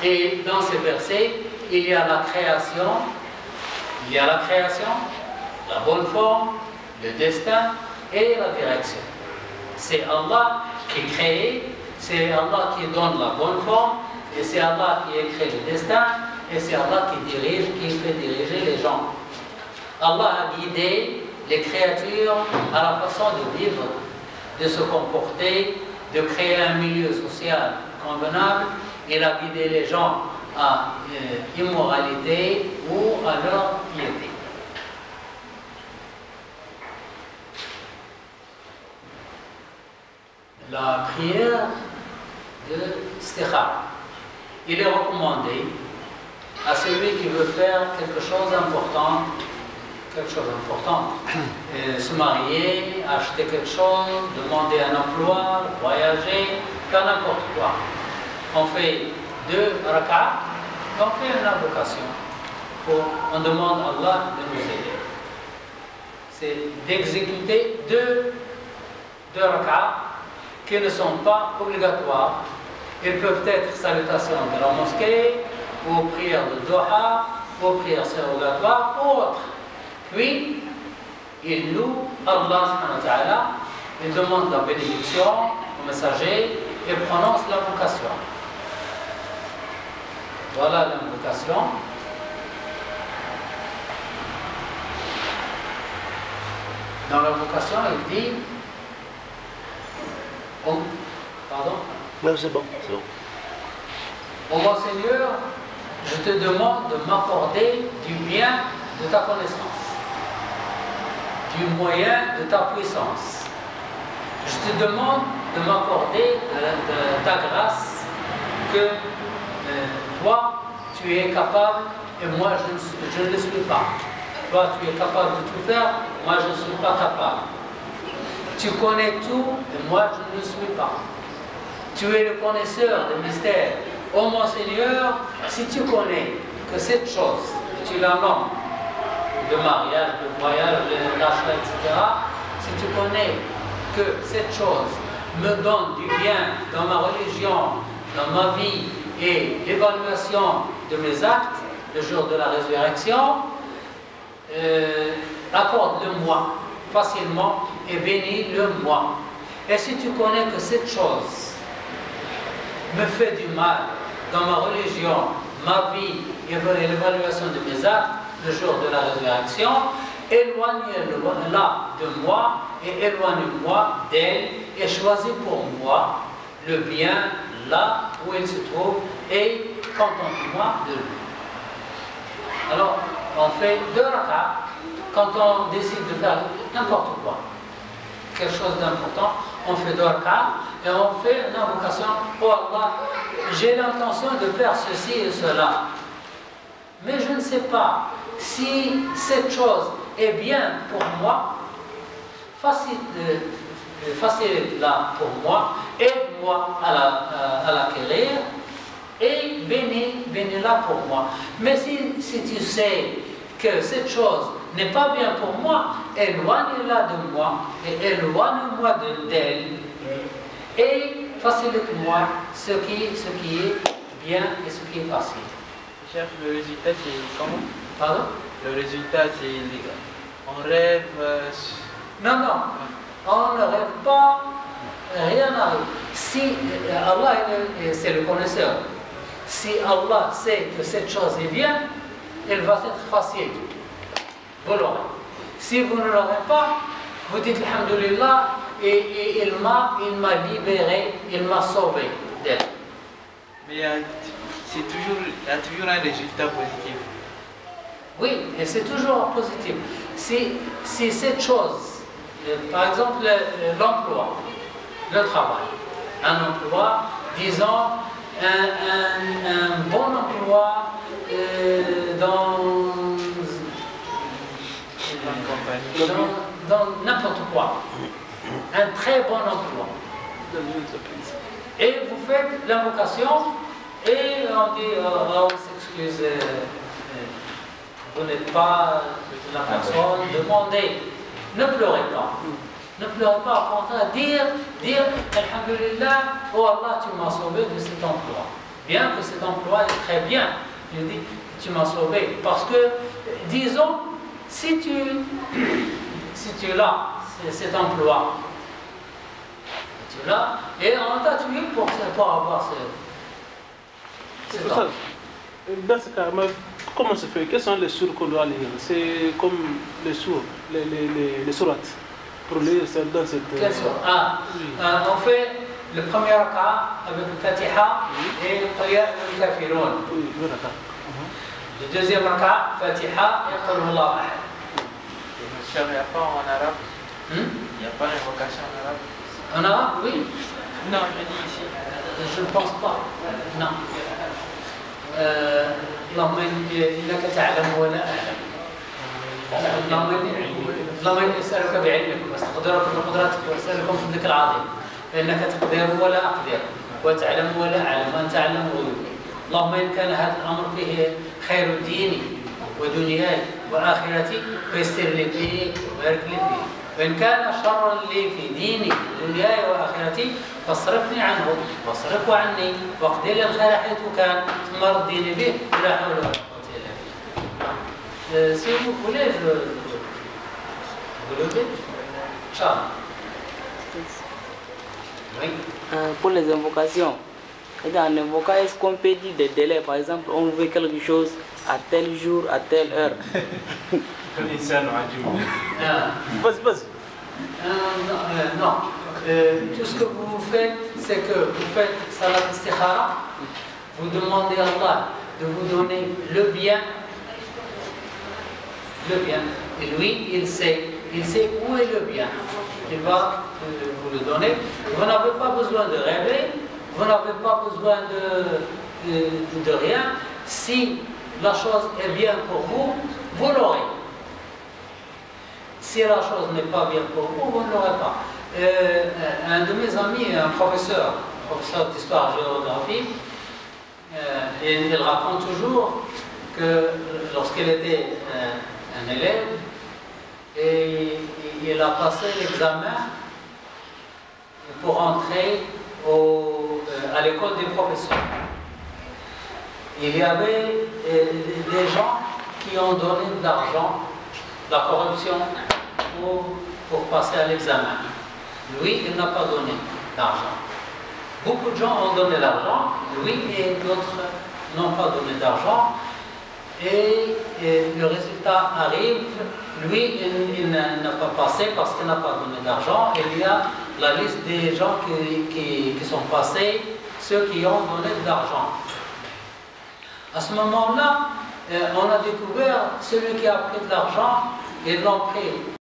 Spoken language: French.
Et dans ces versets, il y a la création, la bonne forme, le destin et la direction. C'est Allah qui crée, c'est Allah qui donne la bonne forme, et c'est Allah qui écrit le destin, et c'est Allah qui dirige, qui fait diriger les gens. Allah a guidé les créatures à la façon de vivre, de se comporter, de créer un milieu social convenable. Il a guidé les gens à immoralité ou à leur piété. La prière de istikhara. Il est recommandé à celui qui veut faire quelque chose d'important, se marier, acheter quelque chose, demander un emploi, voyager, faire n'importe quoi. On fait 2 rak'at, on fait une invocation. On demande à Allah de nous aider. C'est d'exécuter 2 rak'at qui ne sont pas obligatoires. Ils peuvent être salutations de la mosquée, ou prières de Doha, ou prières surrogatoires, ou autres. Puis, il loue Allah subhanahu wa ta'ala, il demande la bénédiction au messager et prononce l'invocation. Voilà l'invocation. Dans l'invocation, il dit... Pardon? Non, c'est bon, c'est bon. Ô mon Seigneur, je te demande de m'accorder du bien de ta connaissance, du moyen de ta puissance. Je te demande de m'accorder de ta grâce que toi, tu es capable et moi, je ne le suis pas. Toi, tu es capable de tout faire, moi, je ne suis pas capable. Tu connais tout et moi, je ne le suis pas. Tu es le connaisseur des mystères. Ô mon Seigneur, si tu connais que cette chose, et tu la nommes, le mariage, le voyage, l'achat, etc., si tu connais que cette chose me donne du bien dans ma religion, dans ma vie et l'évaluation de mes actes, le jour de la résurrection, accorde-le-moi facilement et bénis-le-moi. Et si tu connais que cette chose me fait du mal dans ma religion, ma vie et l'évaluation de mes actes, le jour de la résurrection, éloigne-la de moi et éloigne-moi d'elle et choisis pour moi le bien là où il se trouve et contente-moi de lui. Alors, on fait 2 rak'at quand on décide de faire n'importe quoi, quelque chose d'important, on fait 2 rak'at et on fait une invocation. Oh Allah, j'ai l'intention de faire ceci et cela, mais je ne sais pas si cette chose est bien pour moi. Facilite-la pour moi, aide-moi à l'acquérir et bénis-la pour moi. Mais si tu sais que cette chose n'est pas bien pour moi, éloigne-la de moi et éloigne-moi d'elle et facilite-moi ce qui est bien et ce qui est facile. Chef, le résultat c'est comment? Pardon? Le résultat c'est on rêve. Non, on ne rêve pas, rien n'arrive. Si Allah c'est le connaisseur, si Allah sait que cette chose est bien, elle va être facile. Vous l'aurez. Si vous ne l'aurez pas, vous dites Alhamdulillah, et il m'a libéré, il m'a sauvé d'elle. Mais il y a toujours un résultat positif. Oui, et c'est toujours positif. Si cette chose, par exemple l'emploi, le travail, un emploi, disons un bon emploi dans n'importe quoi, un très bon emploi. Et vous faites l'invocation et on dit on s'excuse, vous n'êtes pas la personne, demandez, ne pleurez pas. Ne pleurez pas, au contraire, dire, Alhamdulillah, oh Allah, tu m'as sauvé de cet emploi. Bien que cet emploi est très bien, je dis, tu m'as sauvé. Parce que, disons, si tu l'as, cet emploi, tu l'as, et on t'a tué pour avoir cet emploi. Dans ce cas, comment se fait? Quels sont les sourds qu'on doit lire? C'est comme les sourds, les sourates. Pour lire dans cette... Quelle sourate? On fait le premier raka avec le Fatiha et le Qul ya ayyuhal kafirun. Le deuxième raka, Fatiha et Qul huwallahu ahad. Monsieur, il n'y a pas en arabe? Il n'y a pas d'invocation en arabe? En arabe, oui. Non, je dis ici. Je ne pense pas. Non. اللهم انك تعلم ولا اعلم. اللهم اني اسالك بعلمك واستقدرك بقدرتك واسالك من فضلك العظيم فانك تقدر ولا اقدر وتعلم ولا اعلم وانت تعلم غيوبي. اللهم ان كان هذا الامر فيه خير ديني ودنياي واخرتي فيسر لي فيه وبارك لي فيه، وان كان شرا لي في ديني ودنياي واخرتي فاصرفني عنه واصرفه عني واقضي لي الخير حيث كان ثم رديني به ولا حول ولا قوه الا بالله. Si vous voulez, vous le dites. Ciao. Oui. Pour les invocations, en invoquant, est-ce qu'on peut dire des délais? Par exemple, on veut quelque chose à tel jour, à telle heure. Vas-y. Non. Tout ce que vous faites, c'est que vous faites salat istikhara, vous demandez à Allah de vous donner le bien. Et lui, il sait où est le bien. Il va vous le donner. Vous n'avez pas besoin de rêver, vous n'avez pas besoin de rien. Si la chose est bien pour vous, vous l'aurez. Si la chose n'est pas bien pour vous, vous ne l'aurez pas. Un de mes amis, un professeur d'histoire-géographie, il raconte toujours que lorsqu'il était un élève, et il a passé l'examen pour entrer à l'école des professeurs. Il y avait des gens qui ont donné de l'argent, de la corruption, pour passer à l'examen. Lui, il n'a pas donné d'argent. Beaucoup de gens ont donné de l'argent, lui et d'autres n'ont pas donné d'argent. Et le résultat arrive, lui, il n'a pas passé parce qu'il n'a pas donné d'argent. Il y a la liste des gens qui sont passés, ceux qui ont donné de l'argent. À ce moment-là, on a découvert celui qui a pris de l'argent, ils l'ont pris